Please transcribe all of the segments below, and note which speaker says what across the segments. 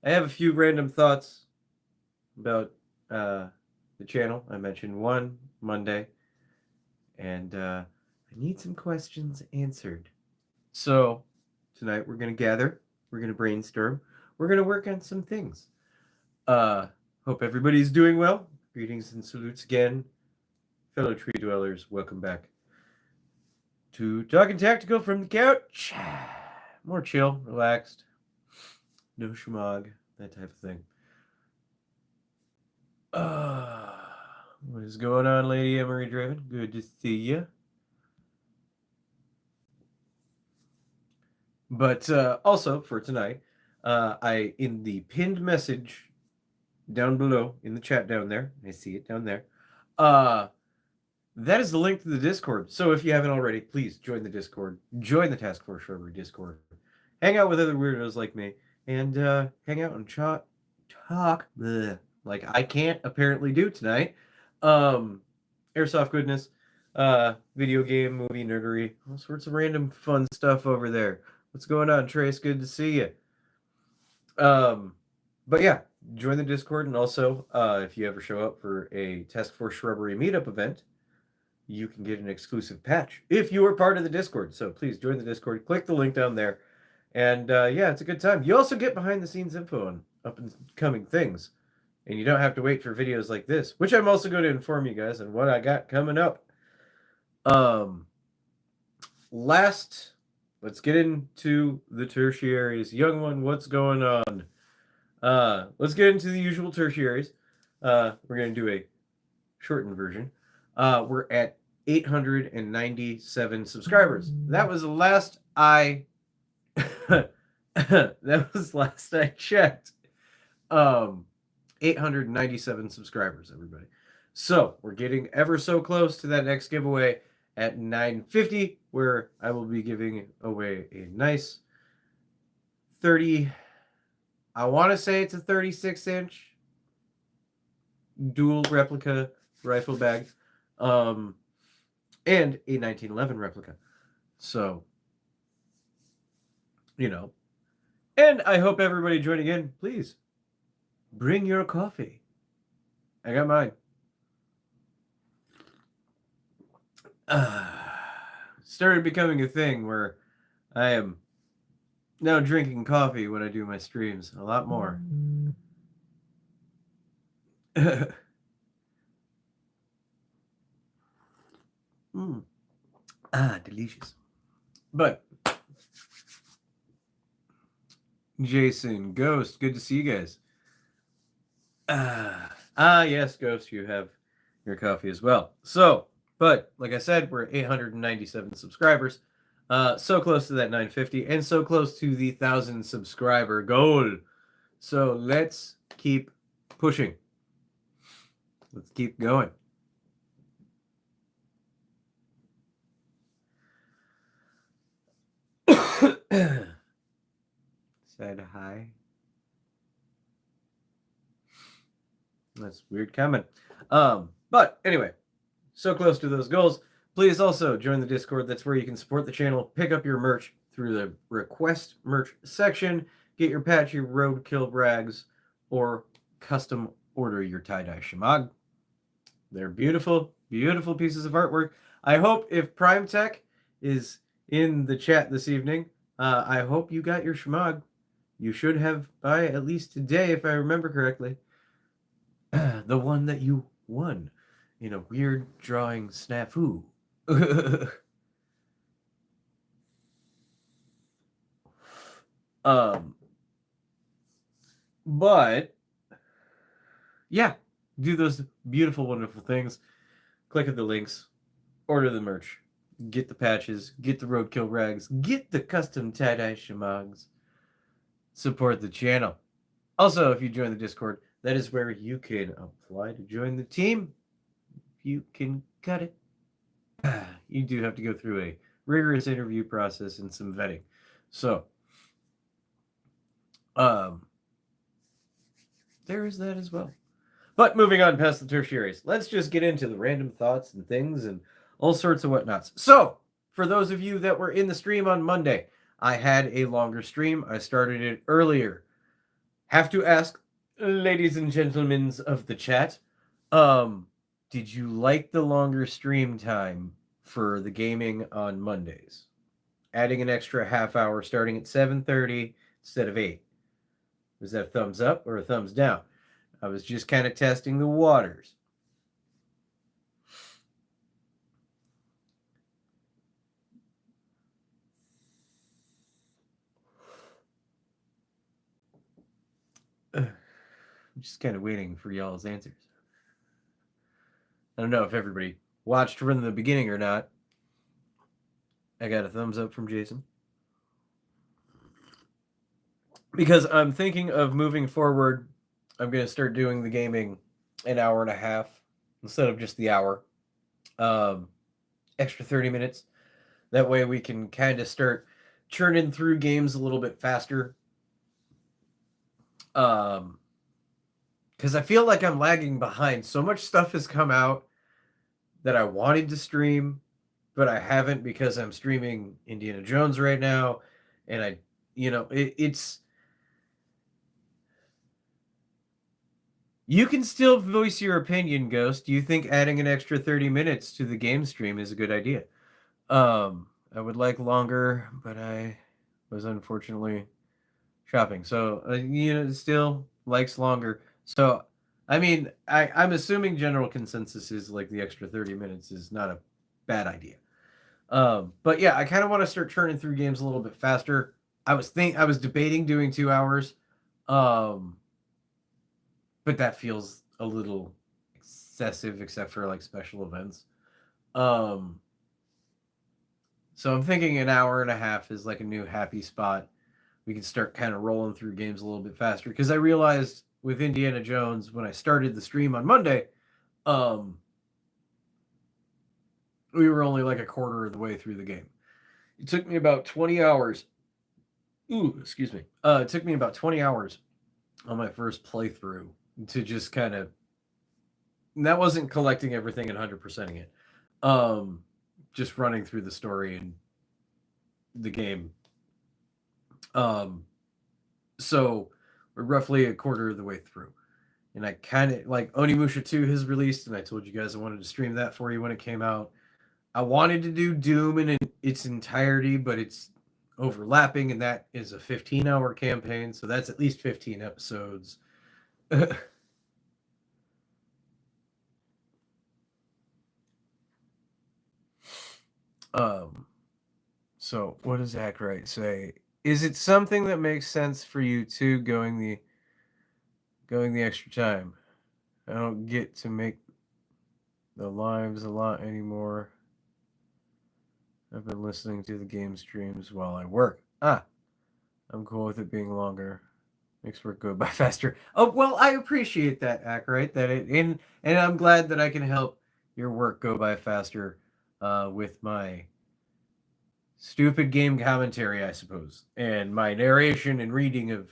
Speaker 1: I have a few random thoughts about the channel. I mentioned one Monday, and I need some questions answered. So tonight we're gonna gather, we're gonna brainstorm, we're gonna work on some things. Uh, Hope everybody's doing well. Greetings and salutes again, fellow tree dwellers. Welcome back to Talking Tactical from the couch. More chill, relaxed, no schmog, that type of thing. Uh, what is going on, Lady Emery Draven? Good to see you. But also for tonight, I in the pinned message down below in the chat down there, I see it down there. That is the link to the Discord. So if you haven't already, please join the Discord. Join the Task Force Shrubbery Discord. Hang out with other weirdos like me, and hang out and talk. Bleh, like I can't apparently do tonight. Airsoft goodness, video game, movie nerdery, all sorts of random fun stuff over there. What's going on, Trace? Good to see you. But yeah, join the Discord, and also if you ever show up for a Task Force Shrubbery meetup event, you can get an exclusive patch if you are part of the Discord. So please join the Discord. Click the link down there. And yeah, it's a good time. You also get behind the scenes info on up and coming things. And you don't have to wait for videos like this, which I'm also going to inform you guys on what I got coming up. Let's get into the tertiaries. Young one, what's going on? Let's get into the usual tertiaries. We're going to do a shortened version. We're at 897 subscribers. That was the last I checked. 897 subscribers, everybody. So we're getting ever so close to that next giveaway at 950, where I will be giving away a nice 30. I want to say it's a 36-inch dual replica rifle bag, and a 1911 replica. So, and I hope everybody joining in, please bring your coffee. I got mine. Started becoming a thing where I am now drinking coffee when I do my streams a lot more. Delicious. But Jason, Ghost, good to see you guys. Yes, Ghost, you have your coffee as well. So, but like I said, we're at 897 subscribers. So close to that 950 and so close to the 1,000 subscriber goal. So let's keep pushing. Let's keep going. Said hi. That's weird comment. But anyway, so close to those goals. Please also join the Discord. That's where you can support the channel. Pick up your merch through the request merch section. Get your patch, your roadkill rags, or custom order your tie-dye shemagh. They're beautiful, beautiful pieces of artwork. I hope if Prime Tech is in the chat this evening, I hope you got your shemagh. You should have by at least today, if I remember correctly. The one that you won in a weird drawing snafu. But yeah, do those beautiful, wonderful things. Click at the links, order the merch, get the patches, get the roadkill rags, get the custom tie-dye shemaghs. Support the channel. Also, if you join the Discord, that is where you can apply to join the team. You can cut it. You do have to go through a rigorous interview process and some vetting. So, there is that as well. But moving on past the tertiaries, let's just get into the random thoughts and things and all sorts of whatnots. So, for those of you that were in the stream on Monday, I had a longer stream. I started it earlier. have to ask, ladies and gentlemen of the chat, um, did you like the longer stream time for the gaming on Mondays? Adding an extra half hour starting at 7:30 instead of 8. Was that a thumbs up or a thumbs down? I was just kind of testing the waters. I'm just kind of waiting for y'all's answers. I don't know if everybody watched from the beginning or not. I got a thumbs up from Jason. Because I'm thinking of moving forward. I'm going to start doing the gaming an hour and a half instead of just the hour. Extra 30 minutes. That way we can kind of start churning through games a little bit faster. Because I feel like I'm lagging behind. So much stuff has come out that I wanted to stream, but I haven't because I'm streaming Indiana Jones right now. And it's... You can still voice your opinion, Ghost. Do you think adding an extra 30 minutes to the game stream is a good idea? I would like longer, but I was unfortunately shopping. So, still likes longer. So, I mean, I'm assuming general consensus is like the extra 30 minutes is not a bad idea. But yeah, I kind of want to start churning through games a little bit faster. I was debating doing 2 hours. But that feels a little excessive, except for like special events. So I'm thinking an hour and a half is like a new happy spot. We can start kind of rolling through games a little bit faster because I realized with Indiana Jones when I started the stream on Monday, we were only like a quarter of the way through the game. It took me about 20 hours. Ooh, excuse me. It took me about 20 hours on my first playthrough to just kind of, that wasn't collecting everything and 100%ing it. Just running through the story and the game. So we're roughly a quarter of the way through. And I kind of like Onimusha 2 has released, and I told you guys I wanted to stream that for you when it came out. I wanted to do Doom in its entirety, but it's overlapping, and that is a 15-hour campaign, so that's at least 15 episodes. So what does Ackright say? Is it something that makes sense for you too, going the extra time? I don't get to make the lives a lot anymore. I've been listening to the game streams while I work. I'm cool with it being longer. Makes work go by faster. Oh well, I appreciate that, Ackright. And I'm glad that I can help your work go by faster with my stupid game commentary, I suppose, and my narration and reading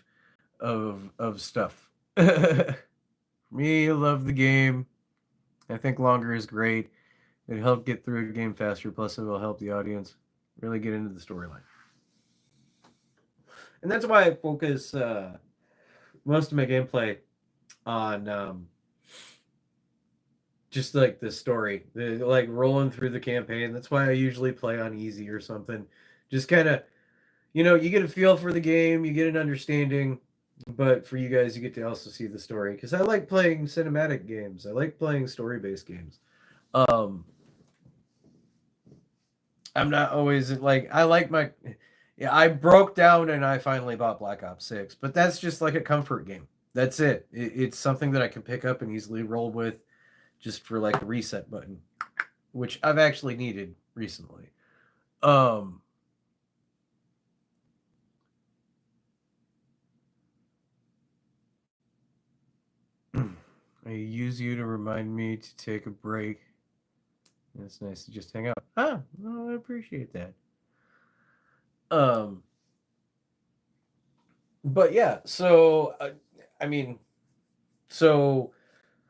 Speaker 1: of stuff. Me, I love the game. I think longer is great. It'll help get through a game faster. Plus, it will help the audience really get into the storyline. And that's why I focus most of my gameplay on just like the story, like rolling through the campaign. That's why I usually play on easy or something. Just kind of, you get a feel for the game, you get an understanding, but for you guys, you get to also see the story. Because I like playing cinematic games. I like playing story-based games. I'm not always like I like my. Yeah, I broke down and I finally bought Black Ops 6, but that's just like a comfort game. That's it. It's something that I can pick up and easily roll with, just for like a reset button, which I've actually needed recently. I use you to remind me to take a break. It's nice to just hang out. Well, I appreciate that. But yeah, so I mean, so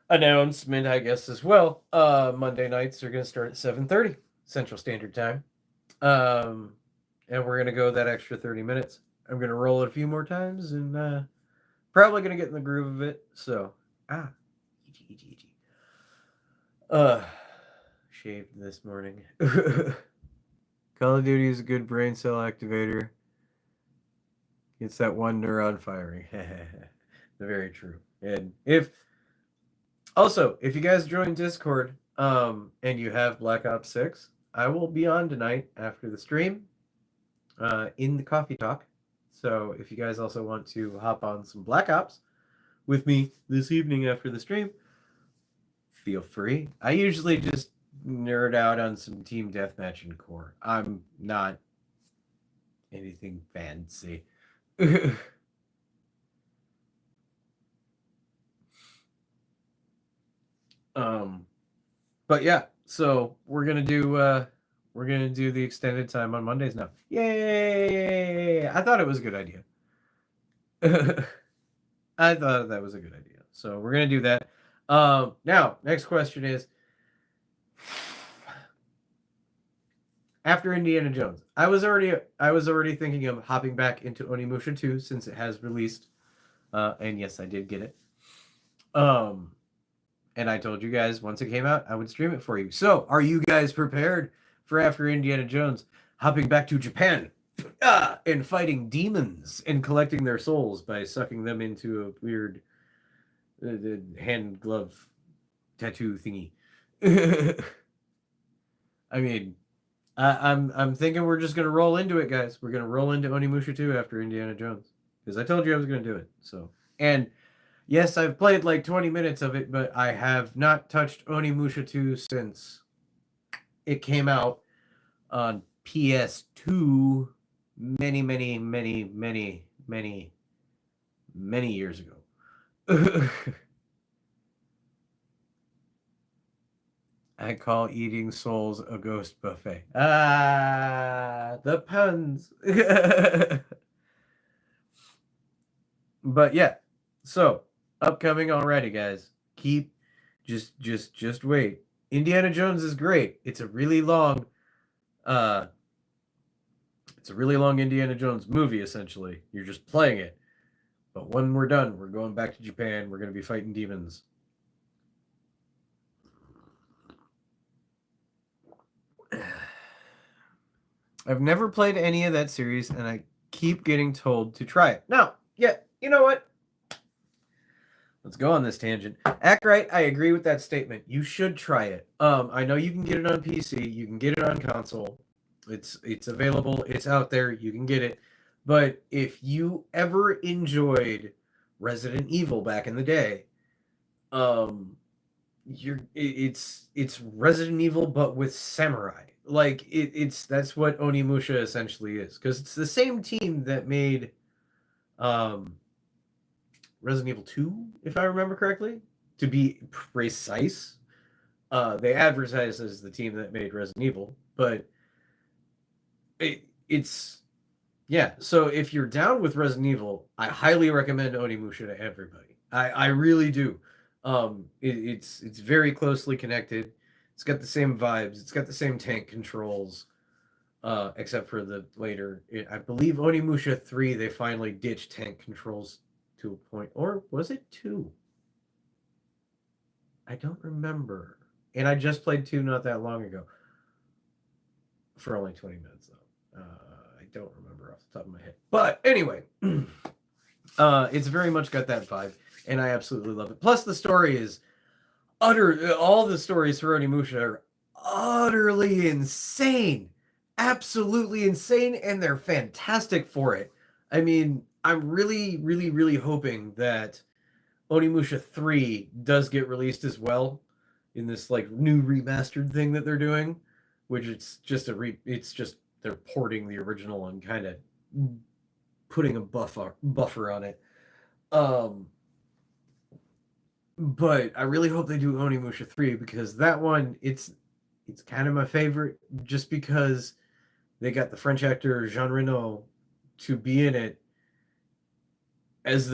Speaker 1: announcement, I guess, as well. Monday nights are going to start at 7:30 Central Standard Time. And we're going to go that extra 30 minutes. I'm going to roll it a few more times, and Probably gonna get in the groove of it. So uh shaved this morning. Call of Duty is a good brain cell activator. It's that one neuron firing. Very true. And if you guys join Discord, and you have Black Ops 6, I will be on tonight after the stream, in the coffee talk. So if you guys also want to hop on some Black Ops with me this evening after the stream, feel free. I usually just nerd out on some team deathmatch and core. I'm not anything fancy. But yeah, so we're gonna do the extended time on Mondays now. Yay! I thought it was a good idea. I thought that was a good idea. So we're gonna do that. Now, next question is, after Indiana Jones, I was already thinking of hopping back into Onimusha 2 since it has released. And yes, I did get it. And I told you guys once it came out, I would stream it for you. So, are you guys prepared for after Indiana Jones hopping back to Japan and fighting demons and collecting their souls by sucking them into a weird hand glove tattoo thingy? I mean, I'm thinking we're just gonna roll into it, guys. We're gonna roll into Onimusha 2 after Indiana Jones because I told you I was gonna do it. So, and yes, I've played like 20 minutes of it, but I have not touched Onimusha 2 since it came out on PS2 many years ago. I call eating souls a ghost buffet. The puns. But yeah, so upcoming already, guys. Just wait. Indiana Jones is great. It's a really long Indiana Jones movie, essentially. You're just playing it. But when we're done, we're going back to Japan. We're going to be fighting demons. I've never played any of that series, and I keep getting told to try it. Now, yeah, you know what? Let's go on this tangent. Act right, I agree with that statement. You should try it. I know you can get it on PC, you can get it on console. It's available, it's out there, you can get it. But if you ever enjoyed Resident Evil back in the day, it's Resident Evil but with samurai. Like that's what Onimusha essentially is, because it's the same team that made Resident Evil 2, if I remember correctly, to be precise. They advertise as the team that made Resident Evil, but it's yeah. So if you're down with Resident Evil, I highly recommend Onimusha to everybody. I really do. It's very closely connected. It's got the same vibes. It's got the same tank controls, except for the later. I believe Onimusha 3, they finally ditched tank controls to a point, or was it 2? I don't remember. And I just played 2 not that long ago. For only 20 minutes, though. I don't remember off the top of my head. But anyway, it's very much got that vibe, and I absolutely love it. Plus, the story is all the stories for Onimusha are utterly insane. Absolutely insane, and they're fantastic for it. I mean, I'm really hoping that Onimusha 3 does get released as well in this like new remastered thing that they're doing, which it's just they're porting the original and kind of putting a buffer on it. But I really hope they do Onimusha 3, because that one, it's kind of my favorite, just because they got the French actor Jean Reno to be in it as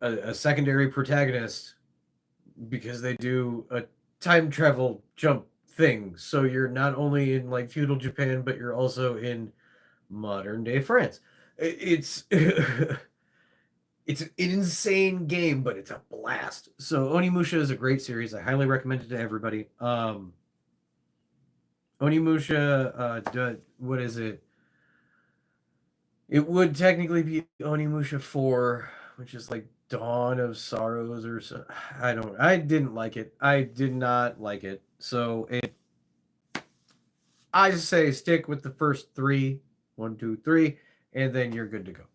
Speaker 1: a secondary protagonist, because they do a time travel jump thing. So you're not only in like feudal Japan, but you're also in modern day France. It's It's an insane game, but it's a blast. So Onimusha is a great series. I highly recommend it to everybody. Onimusha, what is it? It would technically be Onimusha 4, which is like Dawn of Sorrows or so. I didn't like it. I did not like it. So I say stick with the first three, 1, 2, 3, and then you're good to go.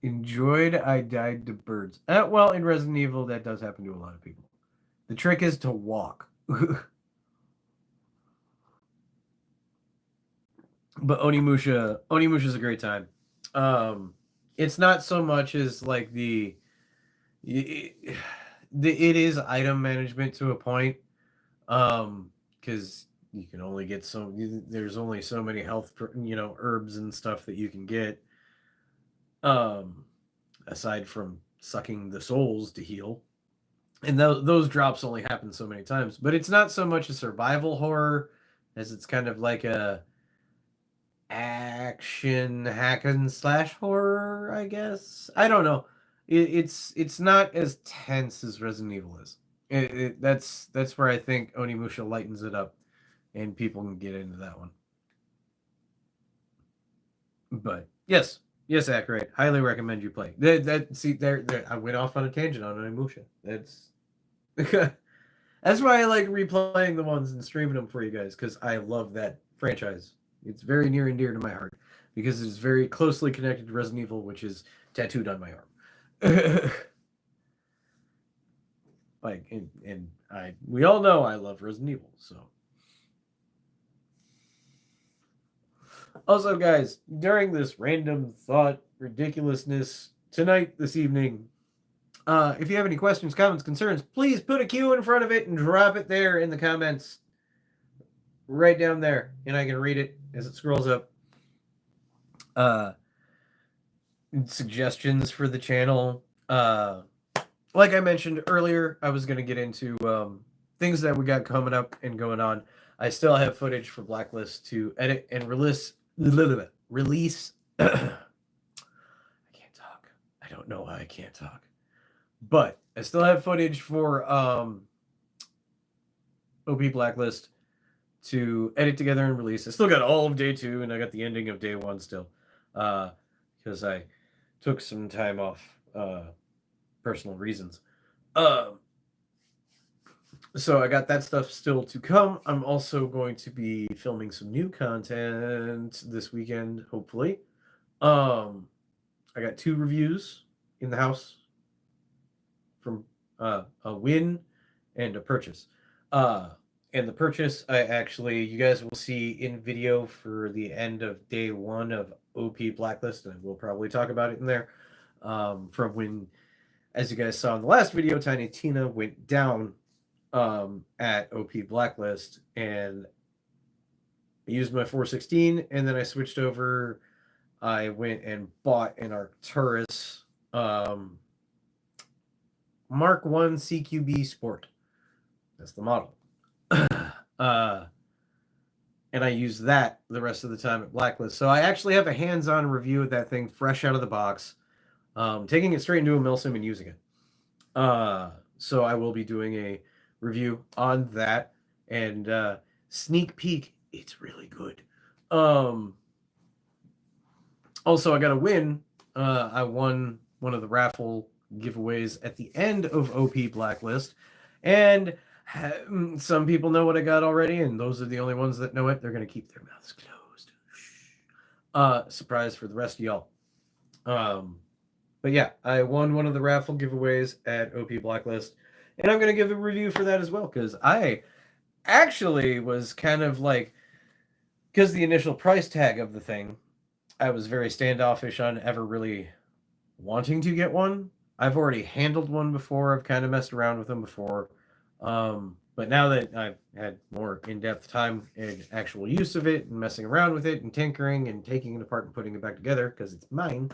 Speaker 1: Enjoyed I died to birds. Well, in Resident Evil, that does happen to a lot of people. The trick is to walk. But Onimusha is a great time. It's not so much as like it is item management to a point, because you can only get there's only so many health, herbs and stuff that you can get, aside from sucking the souls to heal, and those drops only happen so many times. But it's not so much a survival horror as it's kind of like a action hack and slash horror, I guess. I don't know. It's not as tense as Resident Evil is. That's where I think Onimusha lightens it up, and people can get into that one. But yes, accurate. Highly recommend you play. There. I went off on a tangent on Onimusha. That's that's why I like replaying the ones and streaming them for you guys, because I love that franchise. It's very near and dear to my heart because it is very closely connected to Resident Evil, which is tattooed on my arm. We all know I love Resident Evil, so. Also, guys, during this random thought ridiculousness tonight, this evening, if you have any questions, comments, concerns, please put a Q in front of it and drop it there in the comments, right down there, and I can read it as it scrolls up. Suggestions for the channel. Like I mentioned earlier, I was going to get into things that we got coming up and going on. I still have footage for Blacklist to edit and release. I can't talk. I don't know why I can't talk. But I still have footage for OP Blacklist to edit together and release. I still got all of day 2, and I got the ending of day 1 still, because I took some time off, personal reasons. So I got that stuff still to come. I'm also going to be filming some new content this weekend, hopefully. I got 2 reviews in the house from a win and a purchase. And the purchase, you guys will see in video for the end of day 1 of OP Blacklist, and we'll probably talk about it in there. From when, as you guys saw in the last video, Tiny Tina went down at OP Blacklist, and I used my 416, and then I switched over. I went and bought an Arcturus Mark 1 CQB Sport. That's the model. And I use that the rest of the time at Blacklist. So I actually have a hands-on review of that thing fresh out of the box, taking it straight into a milsim and using it. So I will be doing a review on that, and sneak peek, it's really good. Also, I got a win. I won one of the raffle giveaways at the end of OP Blacklist, and some people know what I got already, and those are the only ones that know it. They're going to keep their mouths closed. Surprise for the rest of y'all. But yeah, I won one of the raffle giveaways at OP Blacklist, and I'm going to give a review for that as well, because I actually was kind of like, because the initial price tag of the thing, I was very standoffish on ever really wanting to get one. I've already handled one before. I've kind of messed around with them before. But now that I've had more in-depth time and actual use of it and messing around with it and tinkering and taking it apart and putting it back together because it's mine,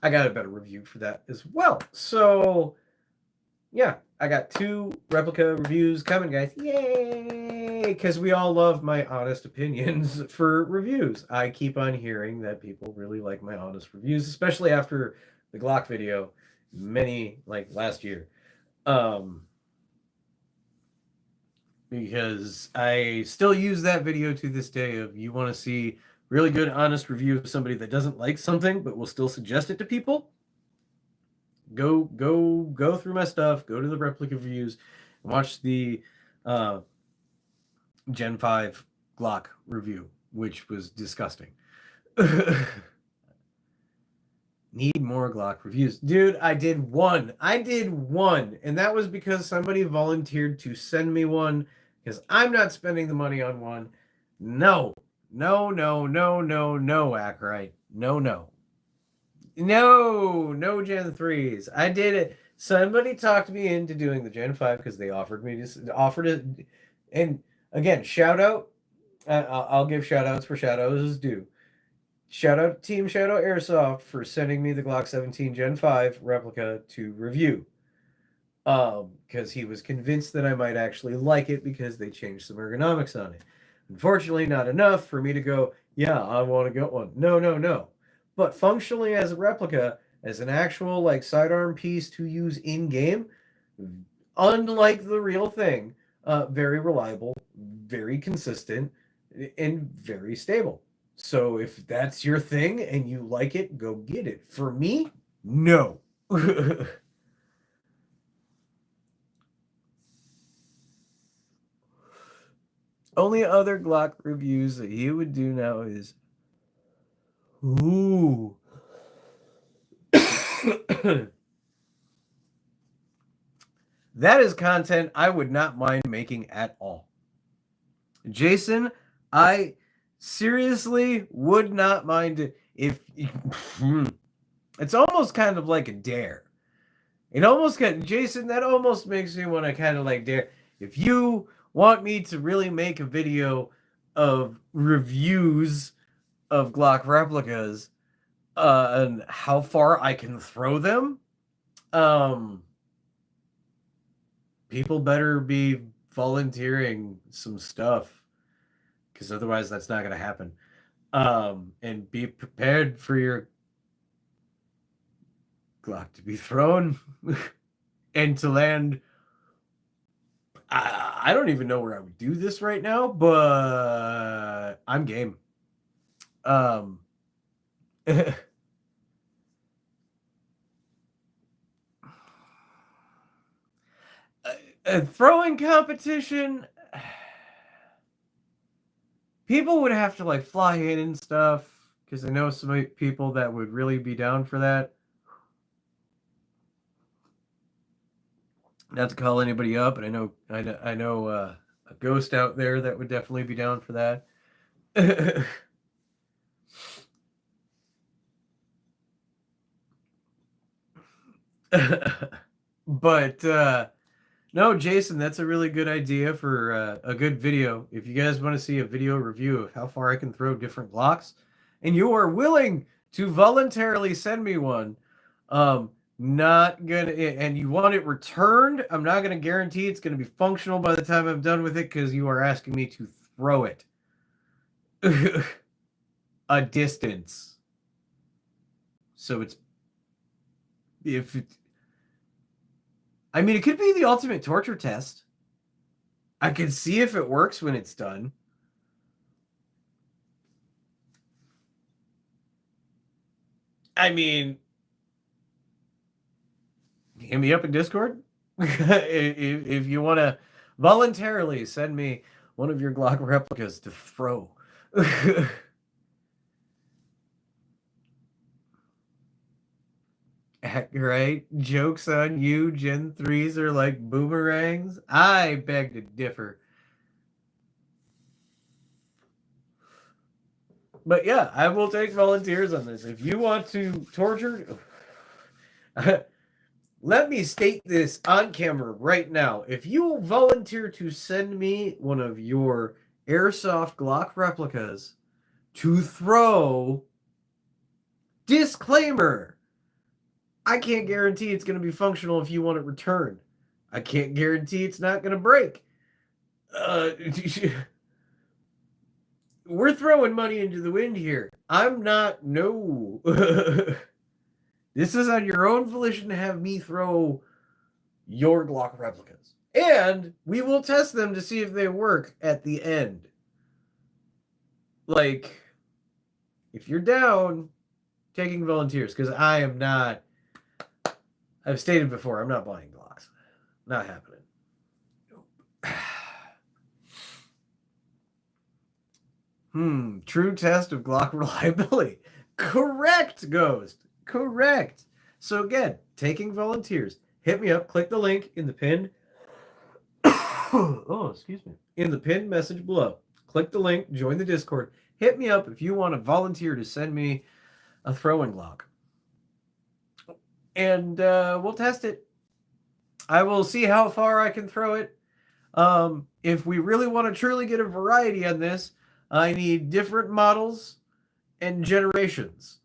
Speaker 1: I got a better review for that as well. So yeah, I got 2 replica reviews coming, guys. Yay! because we all love my honest opinions for reviews. I keep on hearing that people really like my honest reviews, especially after the Glock video, like last year. Because I still use that video to this day of you want to see really good, honest review of somebody that doesn't like something but will still suggest it to people. Go through my stuff, go to the replica reviews, and watch the Gen 5 Glock review, which was disgusting. Need more Glock reviews. Dude, I did one. And that was because somebody volunteered to send me one because I'm not spending the money on one. No, Ackright. No Gen 3s. I did it. Somebody talked me into doing the Gen 5 because they offered it. And again, shout out. I'll give shout outs where shout outs is due. Shout out Team Shadow Airsoft for sending me the Glock 17 Gen 5 replica to review. Because he was convinced that I might actually like it because they changed some ergonomics on it. Unfortunately, not enough for me to go, yeah, I want to get one. No. But functionally as a replica, as an actual like sidearm piece to use in game, unlike the real thing, very reliable, very consistent, and very stable. So if that's your thing and you like it, go get it. For me, no. Only other Glock reviews that he would do now is, ooh. That is content I would not mind making at all. Jason, I seriously would not mind it if it's almost kind of like a dare. Jason, that almost makes me want to kind of like dare. If you want me to really make a video of reviews of Glock replicas and how far I can throw them, people better be volunteering some stuff because otherwise that's not going to happen. And be prepared for your Glock to be thrown and to land. I don't even know where I would do this right now, but I'm game. Throwing competition, people would have to like fly in and stuff because I know some people that would really be down for that. Not to call anybody up, but I know a ghost out there that would definitely be down for that. But no, Jason, that's a really good idea for a good video. If you guys want to see a video review of how far I can throw different Glocks, and you are willing to voluntarily send me one, not gonna, and you want it returned, I'm not gonna guarantee it's gonna be functional by the time I'm done with it because you are asking me to throw it a distance. So it could be the ultimate torture test. I can see if it works when it's done. I mean, hit me up in Discord if you want to voluntarily send me one of your Glock replicas to throw. Right? Jokes on you, Gen 3s are like boomerangs. I beg to differ. But yeah, I will take volunteers on this. If you want to torture, let me state this on camera right now. If you volunteer to send me one of your Airsoft Glock replicas to throw, disclaimer, I can't guarantee it's going to be functional if you want it returned. I can't guarantee it's not going to break. We're throwing money into the wind here. I'm not, no. This is on your own volition to have me throw your Glock replicas. And we will test them to see if they work at the end. Like, if you're down, taking volunteers, because I am not, I've stated before, I'm not buying Glocks. Not happening. True test of Glock reliability. Correct, Ghost. Correct. So again, taking volunteers. Hit me up. Click the link in the pinned. Oh, excuse me. In the pinned message below. Click the link. Join the Discord. Hit me up if you want to volunteer to send me a throwing Glock. And we'll test it. I will see how far I can throw it. If we really want to truly get a variety on this, I need different models and generations.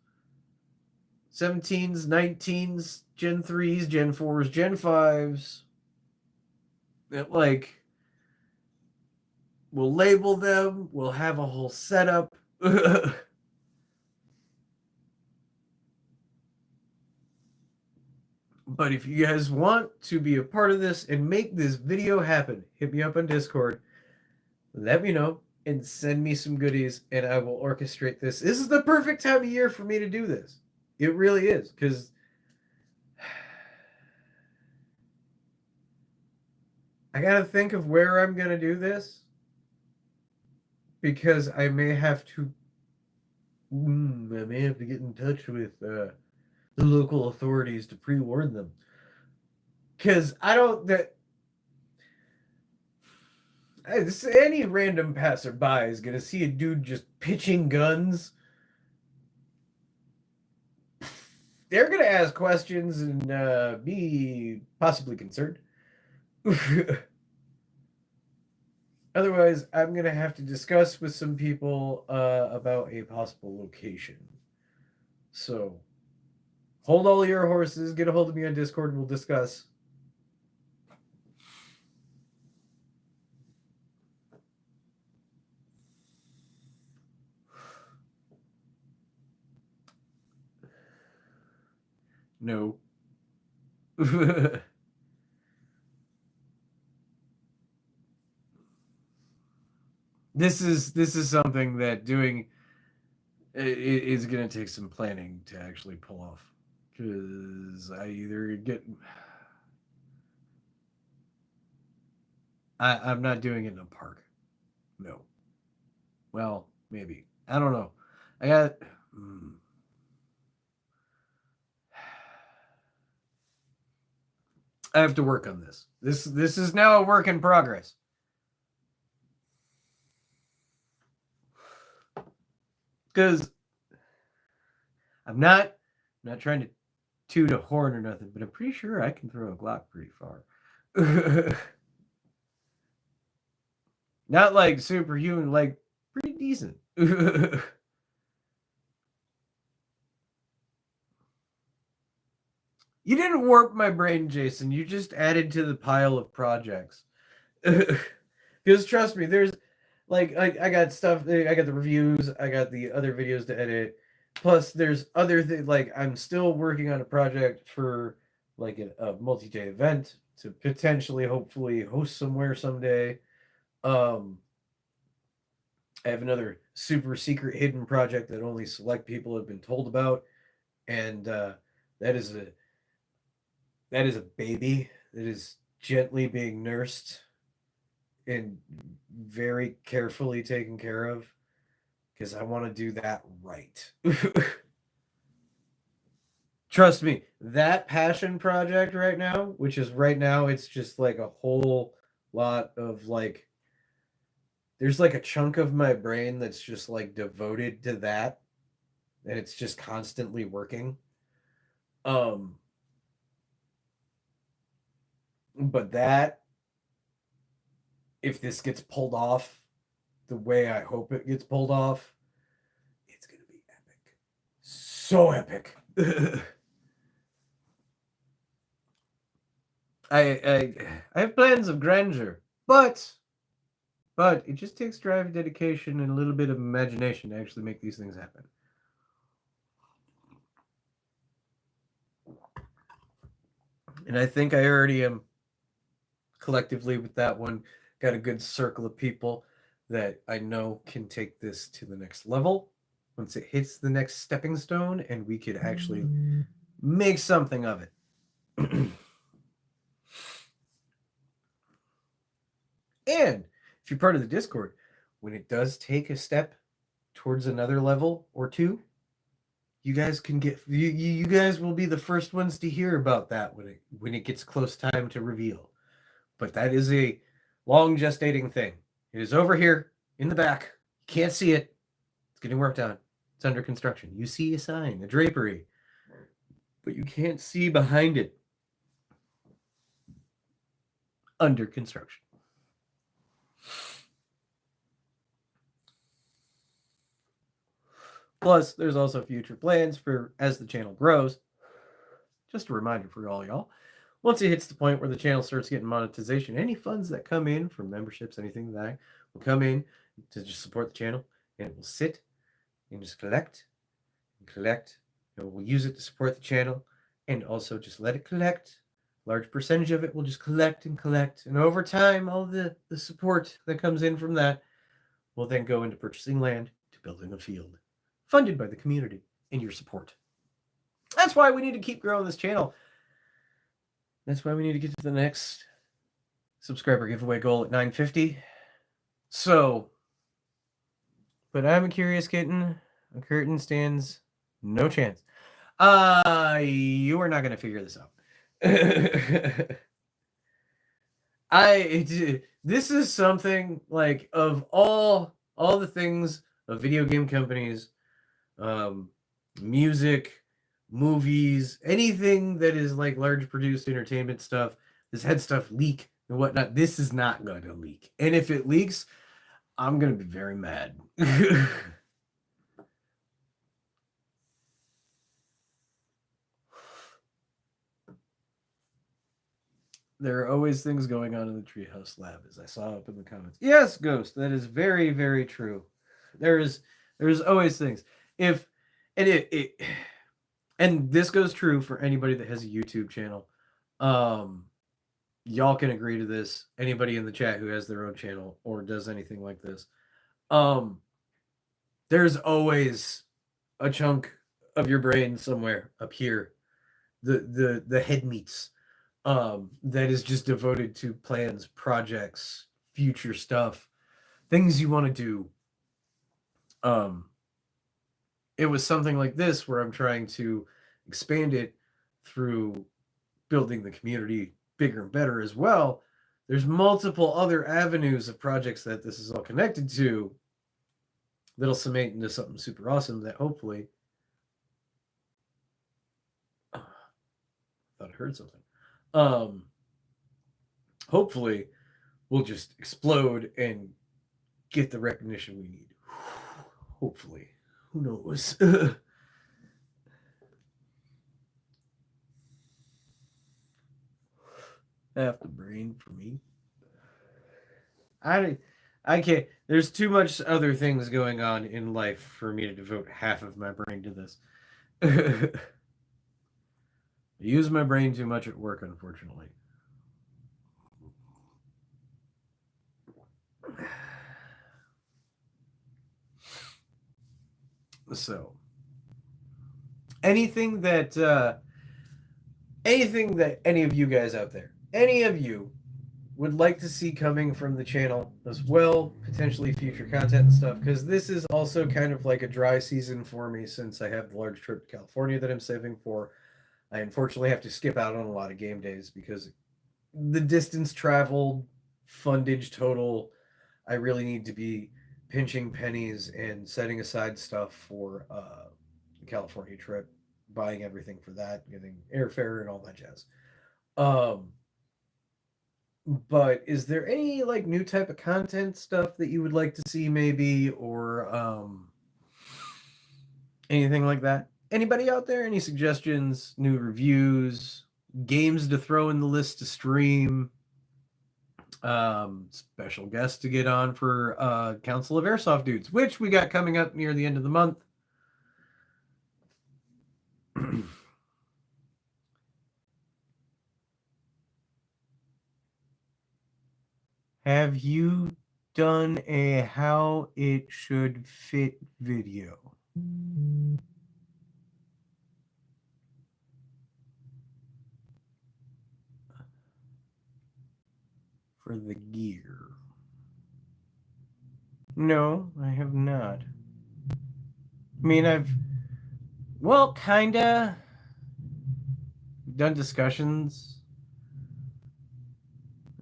Speaker 1: 17s, 19s, Gen 3s, Gen 4s, Gen 5s. Like, we'll label them. We'll have a whole setup. But if you guys want to be a part of this and make this video happen, hit me up on Discord. Let me know and send me some goodies, and I will orchestrate this. This is the perfect time of year for me to do this. It really is, because I got to think of where I'm going to do this, because I may have to get in touch with the local authorities to pre-warn them. Because I don't... any random passerby is going to see a dude just pitching guns. They're going to ask questions and be possibly concerned. Otherwise, I'm going to have to discuss with some people about a possible location. So, hold all your horses. Get a hold of me on Discord and we'll discuss. No. This is something that doing is going to take some planning to actually pull off, because I'm not doing it in a park. No. Well, maybe. I don't know. I have to work on this. This is now a work in progress. Because I'm not trying to toot a horn or nothing, but I'm pretty sure I can throw a Glock pretty far. Not like superhuman, like pretty decent. You didn't warp my brain, Jason. You just added to the pile of projects. Because trust me, there's like I got stuff. I got the reviews. I got the other videos to edit. Plus, there's other things. Like, I'm still working on a project for like a multi-day event to potentially, hopefully, host somewhere someday. I have another super secret hidden project that only select people have been told about, and that is a baby that is gently being nursed and very carefully taken care of, because I want to do that right. Trust me, that passion project right now, which is right now, it's just like a whole lot of like, there's like a chunk of my brain that's just like devoted to that, and it's just constantly working. But that, if this gets pulled off the way I hope it gets pulled off, it's going to be epic. So epic. I have plans of grandeur, but But it just takes drive, dedication, and a little bit of imagination to actually make these things happen. And I think I already am collectively with that one. Got a good circle of people that I know can take this to the next level once it hits the next stepping stone and we could actually make something of it. And if you're part of the Discord, when it does take a step towards another level or two, you guys can get you guys will be the first ones to hear about that when it gets close time to reveal. But that is a long gestating thing. It is over here in the back. You can't see it. It's getting worked on. It's under construction. You see a sign, a drapery, but you can't see behind it. Under construction. Plus, there's also future plans for as the channel grows. Just a reminder for all y'all. Once it hits the point where the channel starts getting monetization, any funds that come in from memberships, anything like that, will come in to just support the channel, and it will sit and just collect and collect. And we'll use it to support the channel, and also just let it collect. Large percentage of it will just collect and collect, and over time, all the support that comes in from that will then go into purchasing land to building a field, funded by the community and your support. That's why we need to keep growing this channel. That's why we need to get to the next subscriber giveaway goal at 950. So, but I'm a curious kitten. A curtain stands no chance. You are not going to figure this out. This is something like of all the things of video game companies, music, movies, anything that is like large produced entertainment stuff, this had stuff leak and whatnot. This is not going to leak. And if it leaks, I'm going to be very mad. There are always things going on in the Treehouse Lab, as I saw up in the comments. Yes, Ghost, that is very, very true. There's always things. And this goes true for anybody that has a YouTube channel. Y'all can agree to this. Anybody in the chat who has their own channel or does anything like this. There's always a chunk of your brain somewhere up here. The head meats. That is just devoted to plans, projects, future stuff, things you want to do. It was something like this where I'm trying to expand it through building the community bigger and better as well. There's multiple other avenues of projects that this is all connected to that'll summate into something super awesome that hopefully I thought I heard something. Hopefully we'll just explode and get the recognition we need. Hopefully. Who knows? Half the brain for me. I can't. There's too much other things going on in life for me to devote half of my brain to this. I use my brain too much at work, unfortunately. So, anything that any of you guys out there, any of you would like to see coming from the channel as well, potentially future content and stuff, because this is also kind of like a dry season for me since I have the large trip to California that I'm saving for. I unfortunately have to skip out on a lot of game days because the distance traveled, fundage total, I really need to be pinching pennies and setting aside stuff for the California trip, buying everything for that, getting airfare and all that jazz. But is there any like new type of content stuff that you would like to see maybe, or anything like that? Anybody out there? Any suggestions, new reviews, games to throw in the list to stream? Special guest to get on for Council of Airsoft Dudes, which we got coming up near the end of the month. Have you done a how it should fit video? For the gear? No, I have not. I mean, well, kinda done discussions.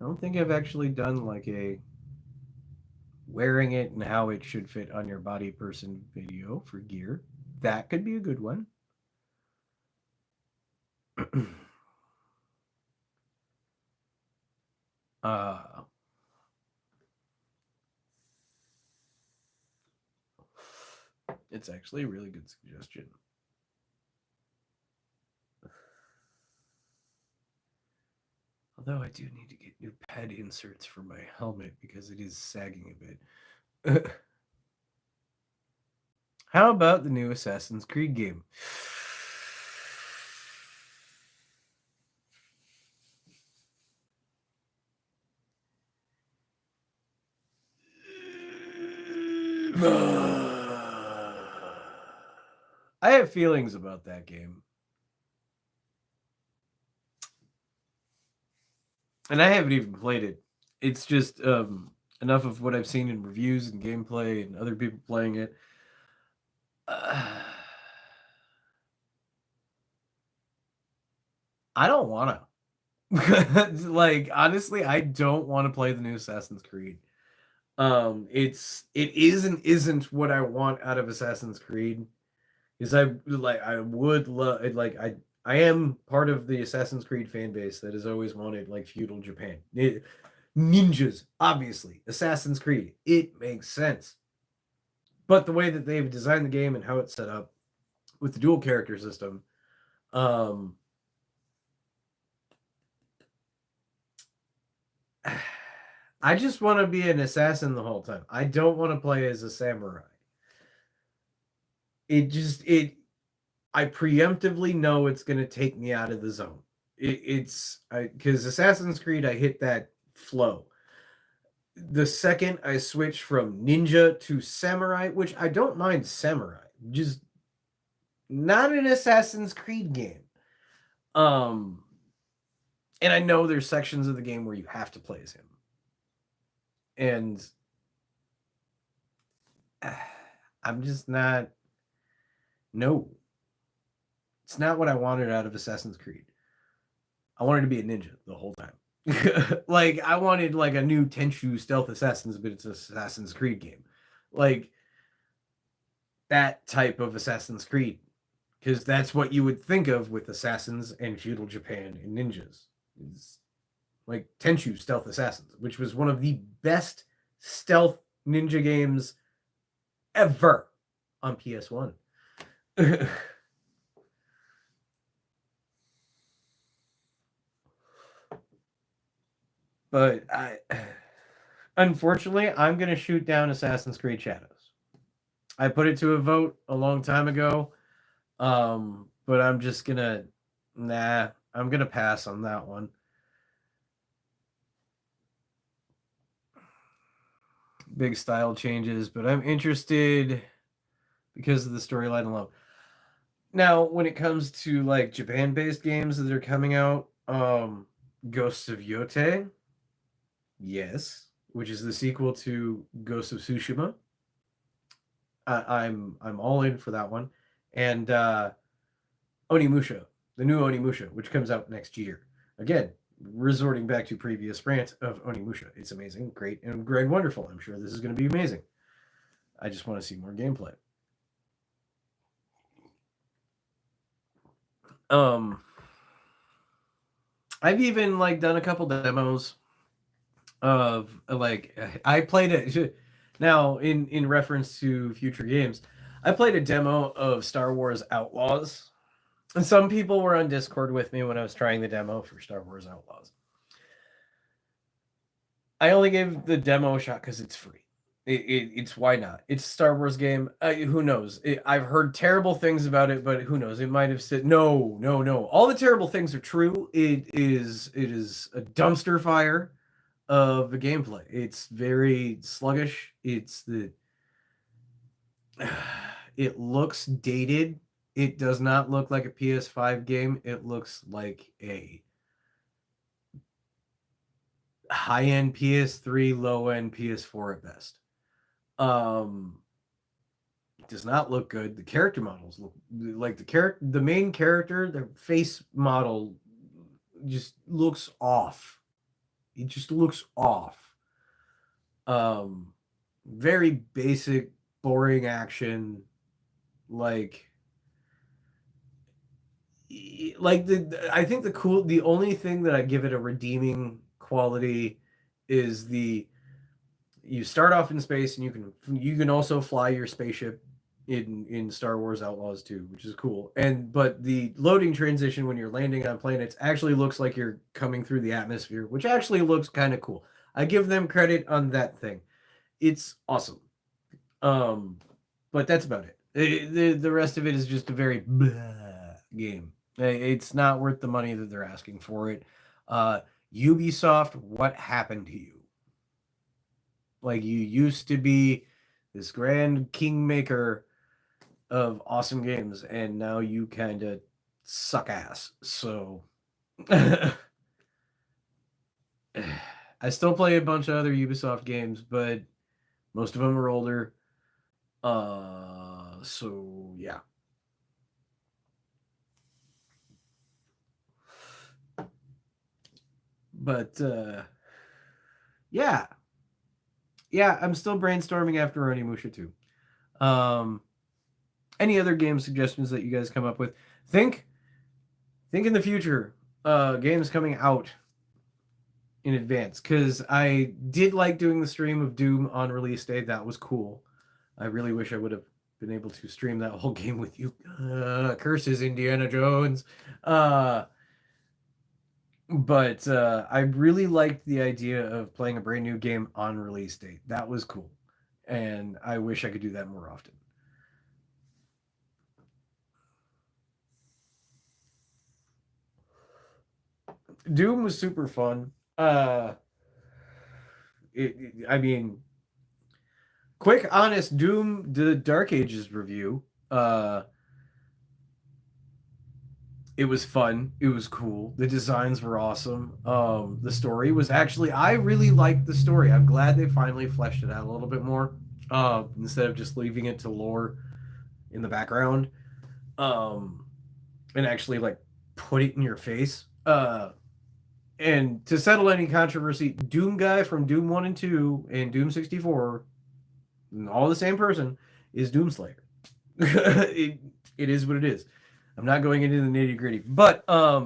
Speaker 1: I don't think I've actually done like a wearing it and how it should fit on your body person video for gear. That could be a good one. It's actually a really good suggestion. Although I do need to get new pad inserts for my helmet because it is sagging a bit. How about the new Assassin's Creed game? I have feelings about that game. And I haven't even played it. It's just enough of what I've seen in reviews and gameplay and other people playing it. I don't want to. Like, honestly, I don't want to play the new Assassin's Creed. It is and isn't what I want out of Assassin's Creed. Is I would love I am part of the Assassin's Creed fan base that has always wanted like feudal Japan. Ninjas, obviously. Assassin's Creed, it makes sense. But the way that they've designed the game and how it's set up with the dual character system, I just want to be an assassin the whole time. I don't want to play as a samurai. I preemptively know it's going to take me out of the zone. Because Assassin's Creed, I hit that flow. The second I switch from ninja to samurai, which I don't mind samurai, just not an Assassin's Creed game. And I know there's sections of the game where you have to play as him. And I'm just not. No. It's not what I wanted out of Assassin's Creed. I wanted to be a ninja the whole time. Like, I wanted like a new Tenchu Stealth Assassins, but it's an Assassin's Creed game. Like, that type of Assassin's Creed. Because that's what you would think of with assassins and feudal Japan and ninjas. It's like Tenchu Stealth Assassins, which was one of the best stealth ninja games ever on PS1. But unfortunately, I'm going to shoot down Assassin's Creed Shadows. I put it to a vote a long time ago, but I'm just going to, I'm going to pass on that one. Big style changes, but I'm interested because of the storyline alone. Now, when it comes to like Japan-based games that are coming out, Ghosts of Yote, yes, which is the sequel to Ghost of Tsushima. I'm all in for that one, and Onimusha, the new Onimusha, which comes out next year. Again, resorting back to previous rant of Onimusha, it's amazing, great, and wonderful. I'm sure this is going to be amazing. I just want to see more gameplay. I've even like done a couple demos of like I played it now in reference to future games. I played a demo of Star Wars Outlaws, and some people were on Discord with me when I was trying the demo for Star Wars Outlaws. I only gave the demo a shot because it's free. It's why not? It's a Star Wars game. Who knows? I've heard terrible things about it, but who knows? It might have said no, no, no. All the terrible things are true. It is a dumpster fire of the gameplay. It's very sluggish. It looks dated. It does not look like a PS5 game. It looks like a high-end PS3, low-end PS4 at best. It does not look good. The character models look like the main character, the face model just looks off. It just looks off. Very basic, boring action. Like I think the only thing that I give it a redeeming quality is you start off in space and you can also fly your spaceship in Star Wars Outlaws 2, which is cool. But the loading transition when you're landing on planets actually looks like you're coming through the atmosphere, which actually looks kind of cool. I give them credit on that thing. It's awesome. But that's about it. The rest of it is just a very blah game. It's not worth the money that they're asking for it. Ubisoft, what happened to you? Like, you used to be this grand kingmaker of awesome games, and now you kind of suck ass. So I still play a bunch of other Ubisoft games, but most of them are older. So yeah. But yeah. Yeah, I'm still brainstorming after Onimusha 2. Any other game suggestions that you guys come up with? Think in the future, games coming out in advance, because I did like doing the stream of Doom on release day. That was cool. I really wish I would have been able to stream that whole game with you. Curses, Indiana Jones. But I really liked the idea of playing a brand new game on release date. That was cool. And I wish I could do that more often. Doom was super fun. I mean, quick, honest Doom, the Dark Ages review. It was fun. It was cool. The designs were awesome. The story was actually, I really liked the story. I'm glad they finally fleshed it out a little bit more, instead of just leaving it to lore in the background, and actually like put it in your face. And to settle any controversy, Doom guy from Doom 1 and 2 and Doom 64, all the same person, is Doomslayer. it is what it is. I'm not going into the nitty gritty, but I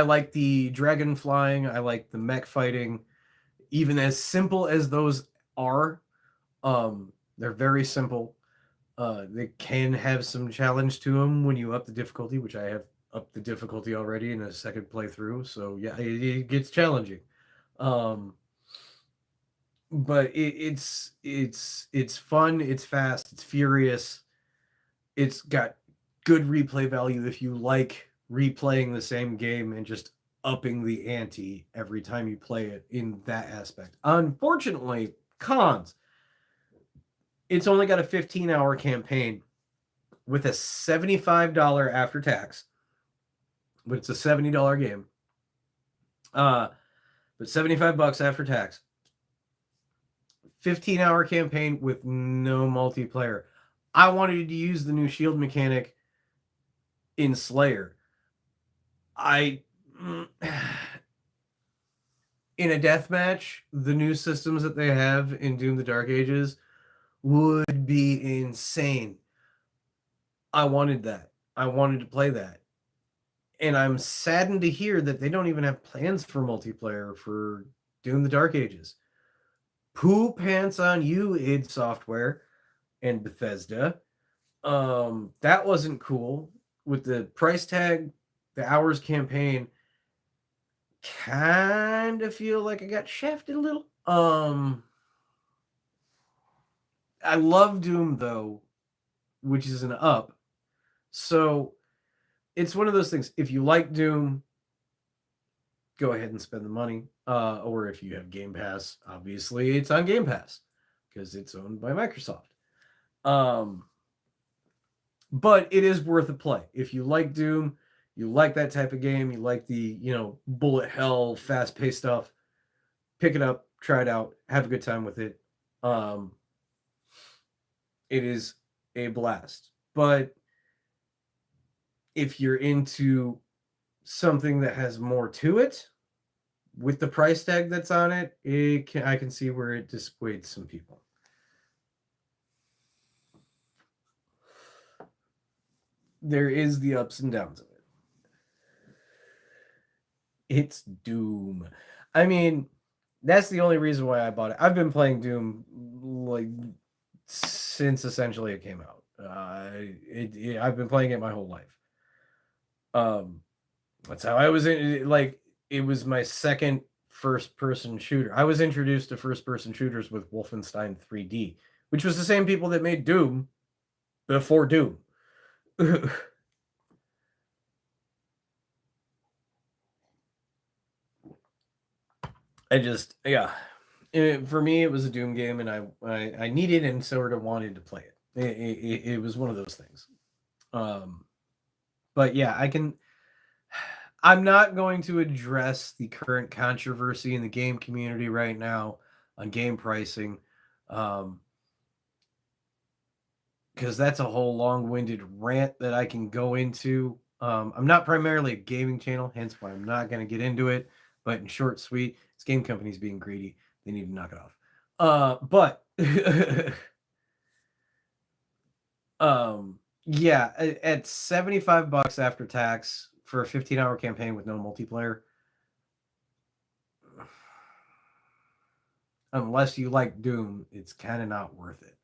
Speaker 1: like the dragon flying. I like the mech fighting. Even as simple as those are, they're very simple. They can have some challenge to them when you up the difficulty, which I have upped the difficulty already in a second playthrough. So yeah, it gets challenging. But it's fun. It's fast. It's furious. It's got good replay value if you like replaying the same game and just upping the ante every time you play it in that aspect. Unfortunately, cons. It's only got a 15-hour campaign with a $75 after tax, but it's a $70 game. But $75 after tax. 15-hour campaign with no multiplayer. I wanted to use the new shield mechanic in Slayer. In a deathmatch, the new systems that they have in Doom the Dark Ages would be insane. I wanted that. I wanted to play that. And I'm saddened to hear that they don't even have plans for multiplayer for Doom the Dark Ages. Poo pants on you, id Software and Bethesda. That wasn't cool. With the price tag, the hours campaign, kind of feel like I got shafted a little. I love Doom though, which is an up. So it's one of those things. If you like Doom, go ahead and spend the money. Or if you have Game Pass, obviously it's on Game Pass because it's owned by Microsoft. Um, but it is worth a play. If you like Doom, you like that type of game, you like the, bullet hell, fast paced stuff, pick it up, try it out, have a good time with it. Um, it is a blast. But if you're into something that has more to it, with the price tag that's on it, I can see where it dissuades some people. There is the ups and downs of it. It's Doom. I mean, that's the only reason why I bought it. I've been playing Doom like since essentially it came out. I've been playing it my whole life. That's how I was in. Like, it was my second first-person shooter. I was introduced to first-person shooters with Wolfenstein 3D, which was the same people that made Doom before Doom. For me, it was a Doom game, and I needed and sort of wanted to play it. It was one of those things. But yeah, I'm not going to address the current controversy in the game community right now on game pricing, because that's a whole long-winded rant that I can go into. I'm not primarily a gaming channel, hence why I'm not going to get into it. But in short, sweet, it's game companies being greedy. They need to knock it off. But yeah, at $75 after tax for a 15-hour campaign with no multiplayer, unless you like Doom, it's kind of not worth it.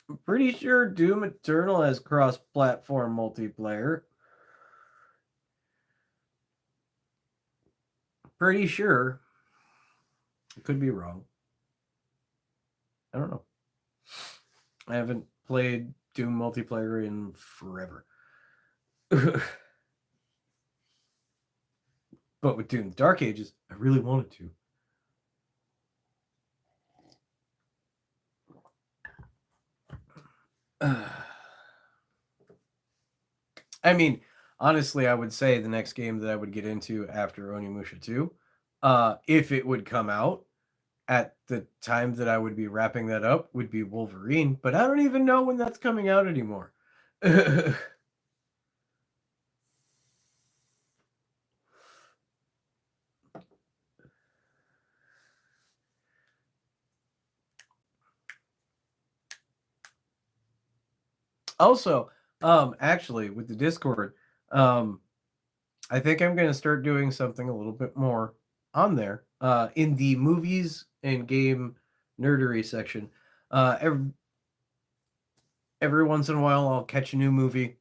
Speaker 1: I'm pretty sure Doom Eternal has cross-platform multiplayer. Pretty sure. I could be wrong. I don't know. I haven't played Doom multiplayer in forever. But with Doom Dark Ages, I really wanted to. I mean, honestly, I would say the next game that I would get into after Onimusha 2, if it would come out at the time that I would be wrapping that up, would be Wolverine, but I don't even know when that's coming out anymore. Also, actually, with the Discord, I think I'm going to start doing something a little bit more on there in the movies and game nerdery section. Every once in a while, I'll catch a new movie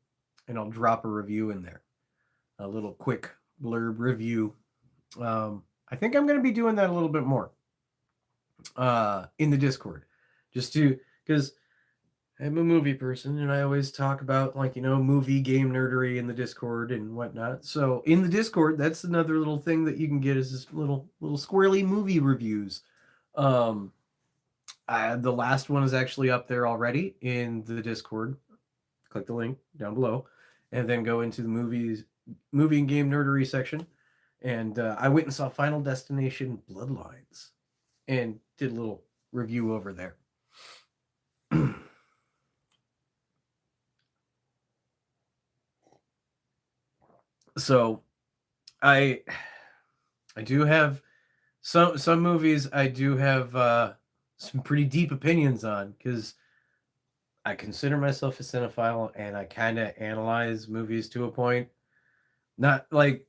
Speaker 1: and I'll drop a review in there, a little quick blurb review. I think I'm going to be doing that a little bit more in the Discord, just to because I'm a movie person and I always talk about movie game nerdery in the Discord and whatnot. So in the Discord, that's another little thing that you can get is this little squirrely movie reviews. The last one is actually up there already in the Discord. Click the link down below, and then go into the movie and game nerdery section. And I went and saw Final Destination Bloodlines, and did a little review over there. So I do have some movies I do have some pretty deep opinions on, because I consider myself a cinephile and I kind of analyze movies to a point. Not like,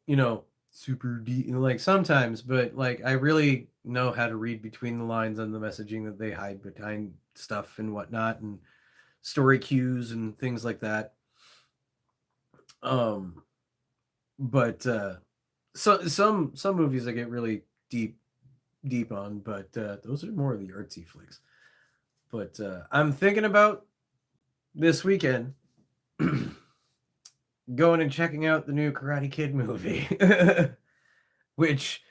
Speaker 1: super deep, like sometimes, but like I really know how to read between the lines on the messaging that they hide behind stuff and whatnot. And story cues and things like that. But so some movies I get really deep on, but those are more of the artsy flicks. But I'm thinking about this weekend going and checking out the new Karate Kid movie, which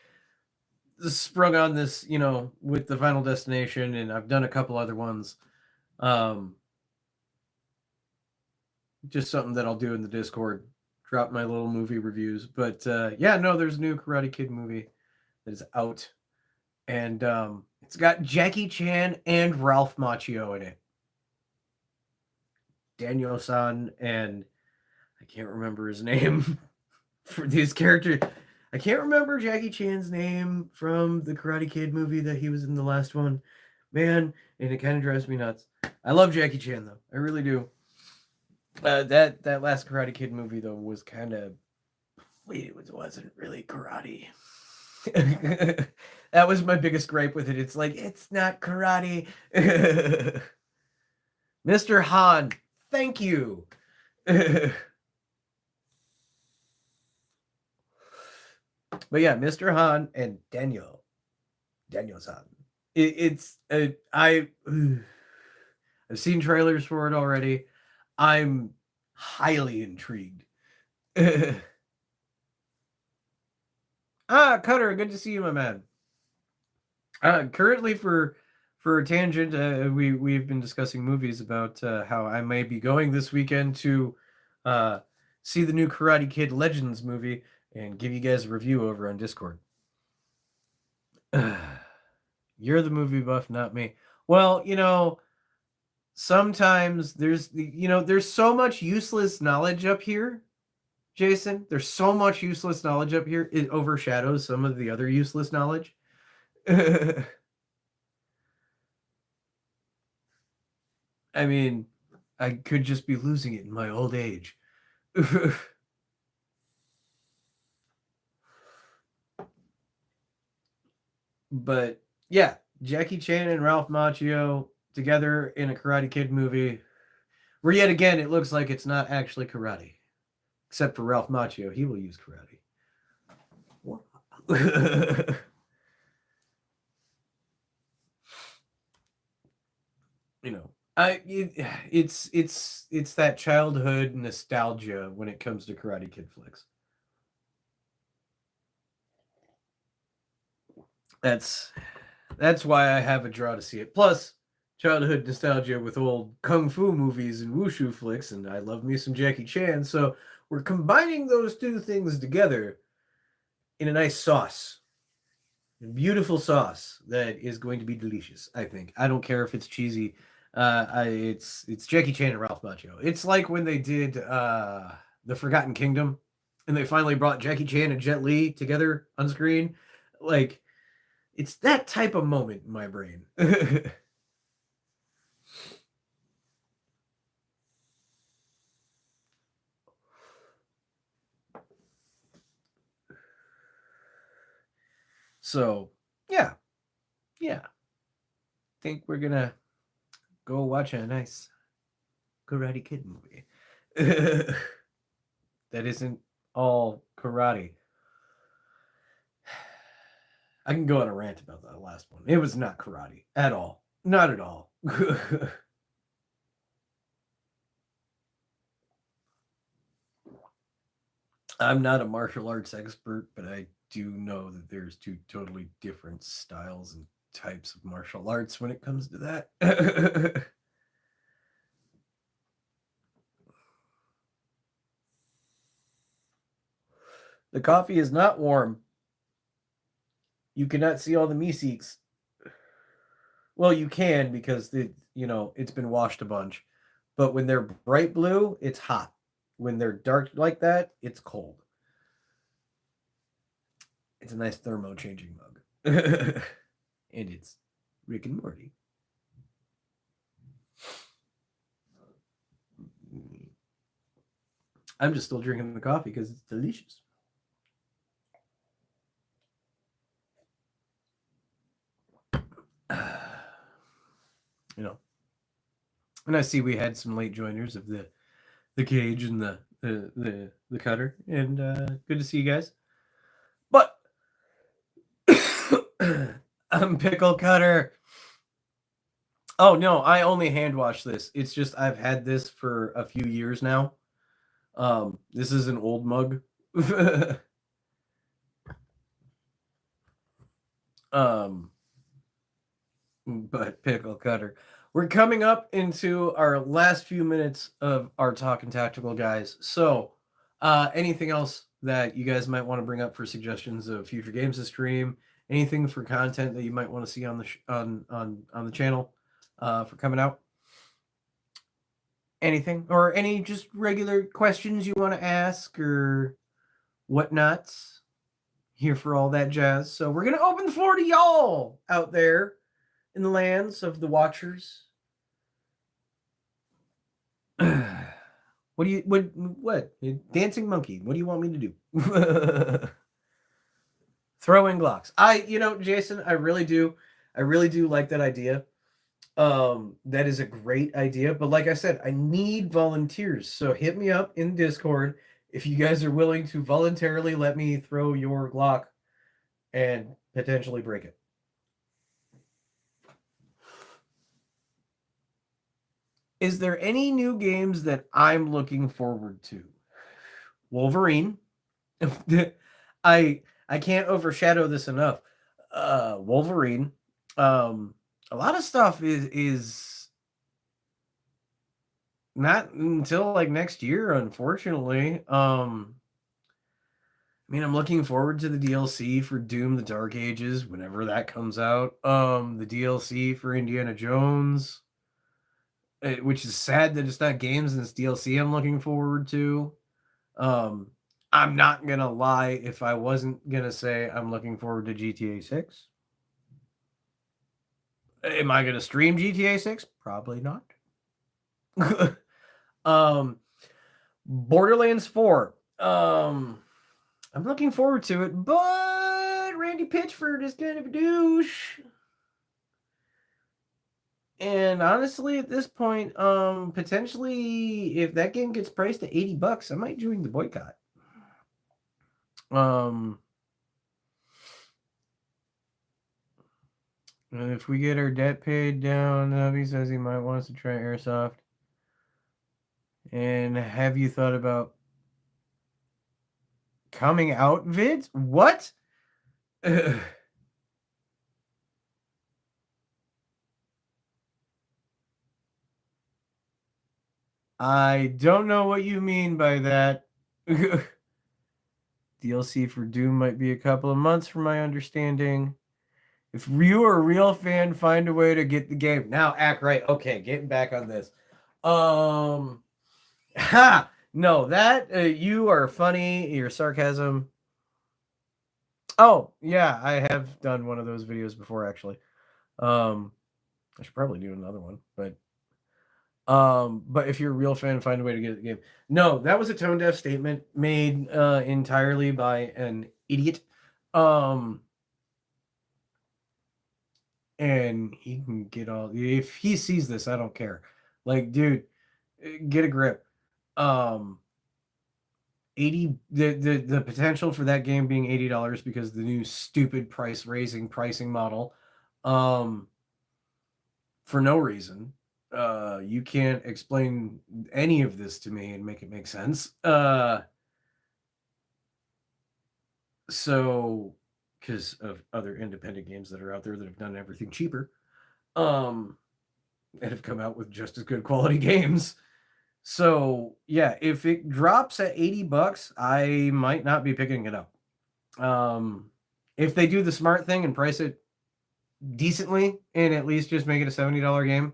Speaker 1: sprung on this, with the Final Destination, and I've done a couple other ones. Just something that I'll do in the Discord, drop my little movie reviews. But yeah, no, there's a new Karate Kid movie that is out, and it's got Jackie Chan and Ralph Macchio in it. Daniel-san and I can't remember his name for these characters. I can't remember Jackie Chan's name from the Karate Kid movie that he was in the last one. Man, and it kind of drives me nuts. I love Jackie Chan though. I really do. That last Karate Kid movie though was kind of it wasn't really karate. That was my biggest gripe with it. It's like it's not karate. Mr. Han, thank you. But yeah, Mr. Han and Daniel-san. I've seen trailers for it already. I'm highly intrigued. Cutter, good to see you, my man. Currently, for a tangent, we've been discussing movies about how I may be going this weekend to see the new Karate Kid Legends movie and give you guys a review over on Discord. You're the movie buff, not me. Well, sometimes there's so much useless knowledge up here, Jason. There's so much useless knowledge up here. It overshadows some of the other useless knowledge. I mean, I could just be losing it in my old age. But yeah, Jackie Chan and Ralph Macchio together in a Karate Kid movie, where yet again it looks like it's not actually karate, except for Ralph Macchio. He will use karate. It's that childhood nostalgia when it comes to Karate Kid flicks. That's why I have a draw to see it. Plus, childhood nostalgia with old kung fu movies and wushu flicks, and I love me some Jackie Chan. So we're combining those two things together in a nice sauce, a beautiful sauce that is going to be delicious. I think. I don't care if it's cheesy. It's Jackie Chan and Ralph Macchio. It's like when they did The Forgotten Kingdom, and they finally brought Jackie Chan and Jet Li together on screen. Like, it's that type of moment in my brain. So, yeah. Think we're gonna go watch a nice Karate Kid movie. That isn't all karate. I can go on a rant about that last one. It was not karate at all. Not at all. I'm not a martial arts expert, but I do know that there's two totally different styles and types of martial arts when it comes to that. The coffee is not warm. You cannot see all the meeseeks. Well, you can because it's been washed a bunch. But when they're bright blue, it's hot. When they're dark like that, it's cold. It's a nice thermo changing mug. And it's Rick and Morty. I'm just still drinking the coffee because it's delicious. And I see we had some late joiners of the cage and the cutter, and good to see you guys. But I'm pickle cutter. Oh no, I only hand wash this. It's just I've had this for a few years now. This is an old mug. um, but pickle cutter. We're coming up into our last few minutes of our talking tactical, guys. So, anything else that you guys might want to bring up for suggestions of future games to stream? Anything for content that you might want to see on the on the channel for coming out? Anything or any just regular questions you want to ask or whatnots? Here for all that jazz. So we're gonna open the floor to y'all out there in the lands of the watchers. What dancing monkey, what do you want me to do? Throwing Glocks. Jason, I really do like that idea. That is a great idea, but like I said, I need volunteers, so hit me up in Discord if you guys are willing to voluntarily let me throw your Glock and potentially break it. Is there any new games that I'm looking forward to? Wolverine. I can't overshadow this enough. Wolverine. A lot of stuff is not until like next year, unfortunately. I mean, I'm looking forward to the DLC for Doom: The Dark Ages whenever that comes out. The DLC for Indiana Jones, which is sad that it's not games and it's DLC I'm looking forward to. I'm not gonna lie if I wasn't gonna say I'm looking forward to GTA 6. Am I gonna stream GTA 6? Probably not. Borderlands 4. I'm looking forward to it, but Randy Pitchford is kind of a douche. And honestly, at this point, potentially, if that game gets priced at $80, I might join the boycott. And if we get our debt paid down, Hubby says he might want us to try Airsoft. And have you thought about coming out vids? What? I don't know what you mean by that. DLC for Doom might be a couple of months from my understanding. If you are a real fan, find a way to get the game. Now act right. Okay, getting back on this. Ha! No, that you are funny. Your sarcasm. Oh, yeah, I have done one of those videos before actually. I should probably do another one, but if you're a real fan, find a way to get the game. No, that was a tone deaf statement made entirely by an idiot. And he can get all, if he sees this, I don't care. Like, dude, get a grip. 80 the potential for that game being $80 because the new stupid pricing model for no reason. You can't explain any of this to me and make it make sense. So because of other independent games that are out there that have done everything cheaper, and have come out with just as good quality games. So yeah, if it drops at $80, I might not be picking it up. If they do the smart thing and price it decently and at least just make it a $70 game,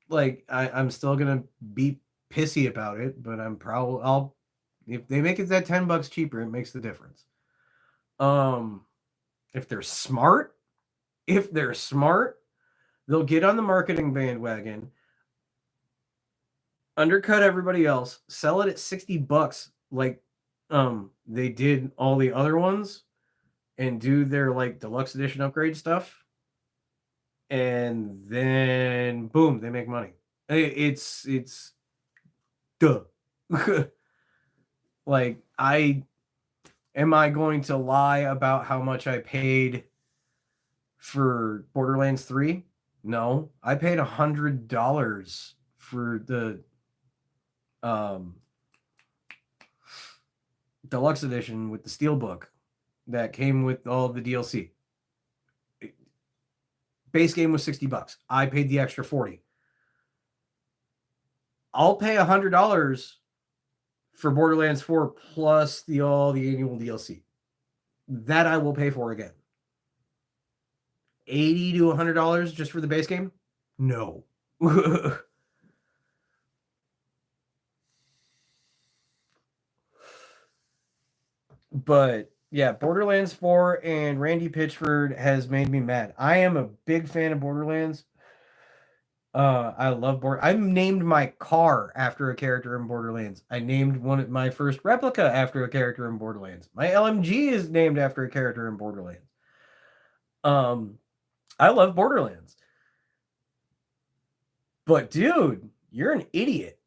Speaker 1: like I'm still gonna be pissy about it, but I'll if they make it that $10 cheaper, it makes the difference. If they're smart, they'll get on the marketing bandwagon, undercut everybody else, sell it at $60 like they did all the other ones, and do their like deluxe edition upgrade stuff, and then boom, they make money. It's duh. Like, am I going to lie about how much I paid for Borderlands 3? No, I paid $100 for the deluxe edition with the steelbook that came with all of the DLC. Base game was $60. I paid the extra $40. I'll pay $100 for Borderlands 4 plus all the annual DLC. That I will pay for again. $80 to $100 just for the base game? No. But yeah, Borderlands 4 and Randy Pitchford has made me mad. I am a big fan of Borderlands. I love I named my car after a character in Borderlands. I named my first replica after a character in Borderlands. My LMG is named after a character in Borderlands. I love Borderlands. But dude, you're an idiot.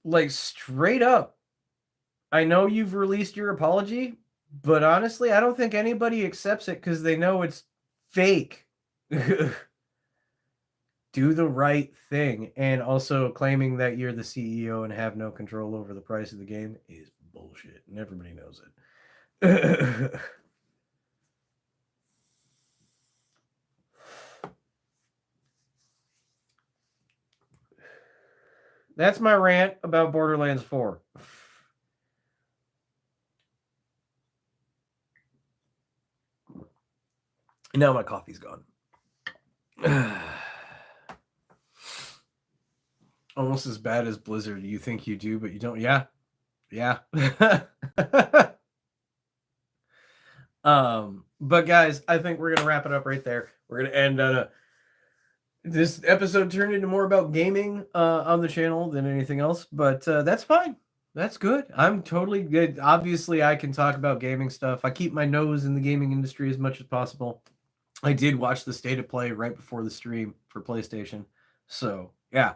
Speaker 1: Like, straight up. I know you've released your apology, but honestly, I don't think anybody accepts it because they know it's fake. Do the right thing. And also, claiming that you're the CEO and have no control over the price of the game is bullshit, and everybody knows it. That's my rant about Borderlands 4. And now my coffee's gone. Almost as bad as Blizzard. You think you do, but you don't. Yeah. But guys, I think we're gonna wrap it up right there. We're gonna end on this episode turned into more about gaming on the channel than anything else, but that's fine. That's good. I'm totally good. Obviously, I can talk about gaming stuff. I keep my nose in the gaming industry as much as possible. I did watch the state of play right before the stream for PlayStation. So, yeah.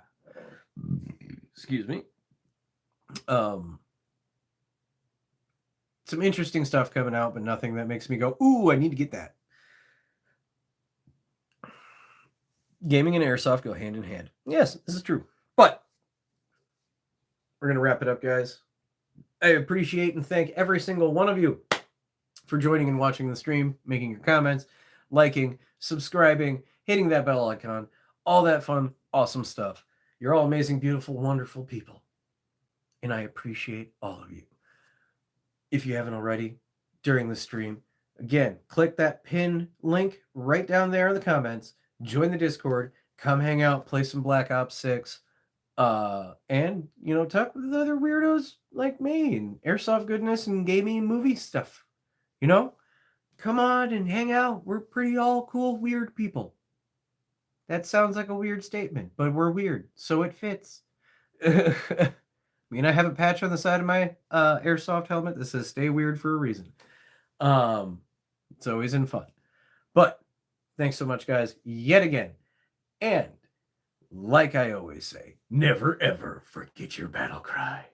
Speaker 1: Excuse me. Some interesting stuff coming out, but nothing that makes me go, ooh, I need to get that. Gaming and Airsoft go hand in hand. Yes, this is true. But we're going to wrap it up, guys. I appreciate and thank every single one of you for joining and watching the stream, making your comments, liking, subscribing, hitting that bell icon, all that fun, awesome stuff. You're all amazing, beautiful, wonderful people. And I appreciate all of you. If you haven't already, during the stream, again, click that pin link right down there in the comments. Join the Discord. Come hang out, play some Black Ops 6. And, talk with other weirdos like me and Airsoft goodness and gaming and movie stuff. Come on and hang out. We're pretty all cool, weird people. That sounds like a weird statement, but we're weird, so it fits. I have a patch on the side of my Airsoft helmet that says "Stay weird" for a reason. It's always in fun. But thanks so much, guys, yet again. And like I always say, never ever forget your battle cry.